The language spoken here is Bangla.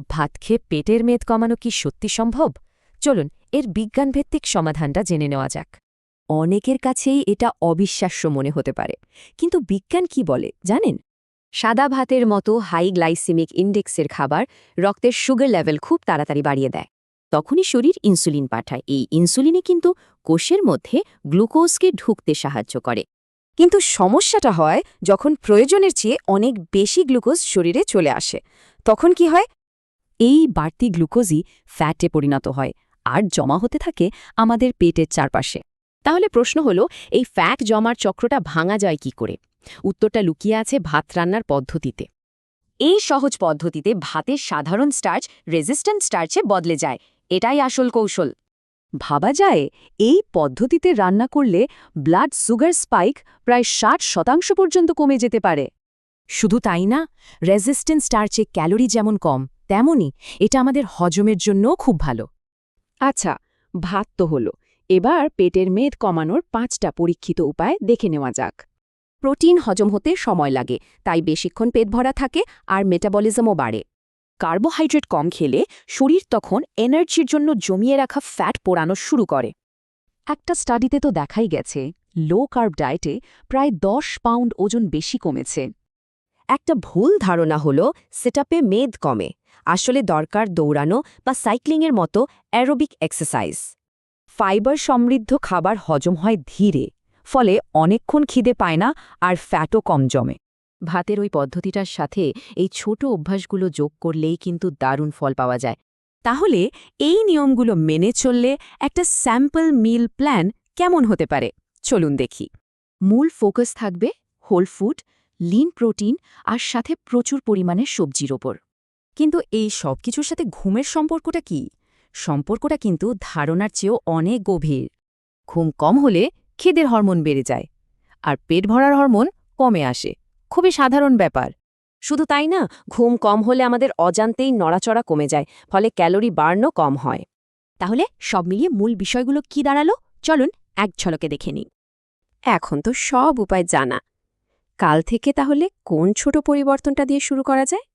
ভাত খেয়ে পেটের মেদ কমানো কি সত্যি সম্ভব? চলুন এর বিজ্ঞানভিত্তিক সমাধানটা জেনে নেওয়া যাক। অনেকের কাছেই এটা অবিশ্বাস্য মনে হতে পারে, কিন্তু বিজ্ঞান কি বলে জানেন? সাদা ভাতের মতো হাই গ্লাইসেমিক ইন্ডেক্সের খাবার রক্তের সুগার লেভেল খুব তাড়াতাড়ি বাড়িয়ে দেয়। তখনই শরীর ইনসুলিন পাঠায়। এই ইনসুলিনই কিন্তু কোষের মধ্যে গ্লুকোজকে ঢুকতে সাহায্য করে। কিন্তু সমস্যাটা হয় যখন প্রয়োজনের চেয়ে অনেক বেশি গ্লুকোজ শরীরে চলে আসে। তখন কি হয়? এই বাড়তি গ্লুকোজই ফ্যাটে পরিণত হয় আর জমা হতে থাকে আমাদের পেটের চারপাশে। তাহলে প্রশ্ন হলো, এই ফ্যাট জমার চক্রটা ভাঙা যায় কি করে? উত্তরটা লুকিয়ে আছে ভাত রান্নার পদ্ধতিতে। এই সহজ পদ্ধতিতে ভাতের সাধারণ স্টার্চ রেজিস্ট্যান্ট স্টার্চে বদলে যায়। এটাই আসল কৌশল। ভাবা যায়, এই পদ্ধতিতে রান্না করলে ব্লাড সুগার স্পাইক প্রায় 60% পর্যন্ত কমে যেতে পারে। শুধু তাই না, রেজিস্ট্যান্ট স্টার্চে ক্যালোরি যেমন কম, তেমনই এটা আমাদের হজমের জন্যও খুব ভালো। আচ্ছা, ভাত তো হলো, এবার পেটের মেদ কমানোর 5টা পরীক্ষিত উপায় দেখে নেওয়া যাক। প্রোটিন হজম হতে সময় লাগে, তাই বেশিক্ষণ পেট ভরা থাকে আর মেটাবলিজমও বাড়ে। কার্বোহাইড্রেট কম খেলে শরীর তখন এনার্জির জন্য জমিয়ে রাখা ফ্যাট পোড়ানো শুরু করে। একটা স্টাডিতে তো দেখাই গেছে, লো কার্ব ডায়েটে প্রায় 10 পাউন্ড ওজন বেশি কমেছে। একটা ভুল ধারণা হলো সেটআপে মেদ কমে। আসলে দরকার দৌড়ানো বা সাইক্লিংয়ের মতো অ্যারোবিক এক্সারসাইজ। ফাইবার সমৃদ্ধ খাবার হজম হয় ধীরে, ফলে অনেকক্ষণ খিদে পায় না আর ফ্যাটও কম জমে। ভাতের ওই পদ্ধতিটার সাথে এই ছোট অভ্যাসগুলো যোগ করলেই কিন্তু দারুণ ফল পাওয়া যায়। তাহলে এই নিয়মগুলো মেনে চললে একটা স্যাম্পল মিল প্ল্যান কেমন হতে পারে? চলুন দেখি। মূল ফোকাস থাকবে হোল ফুড, লিন প্রোটিন আর সাথে প্রচুর পরিমাণে সবজির ওপর। কিন্তু এই সব কিছুর সাথে ঘুমের সম্পর্কটা কি? সম্পর্কটা কিন্তু ধারণার চেয়েও অনেক গভীর। ঘুম কম হলে খিদের হরমোন বেড়ে যায়, আর পেট ভরার হরমোন কমে আসে। খুবই সাধারণ ব্যাপার। শুধু তাই না, ঘুম কম হলে আমাদের অজান্তেই নড়াচড়া কমে যায়, ফলে ক্যালোরি বার্নও কম হয়। তাহলে সব মিলিয়ে মূল বিষয়গুলো কি দাঁড়ালো? চলুন এক ঝলকে দেখে নিই। এখন তো সব উপায় জানা। কাল থেকে তাহলে কোন ছোট পরিবর্তনটা দিয়ে শুরু করা যায়?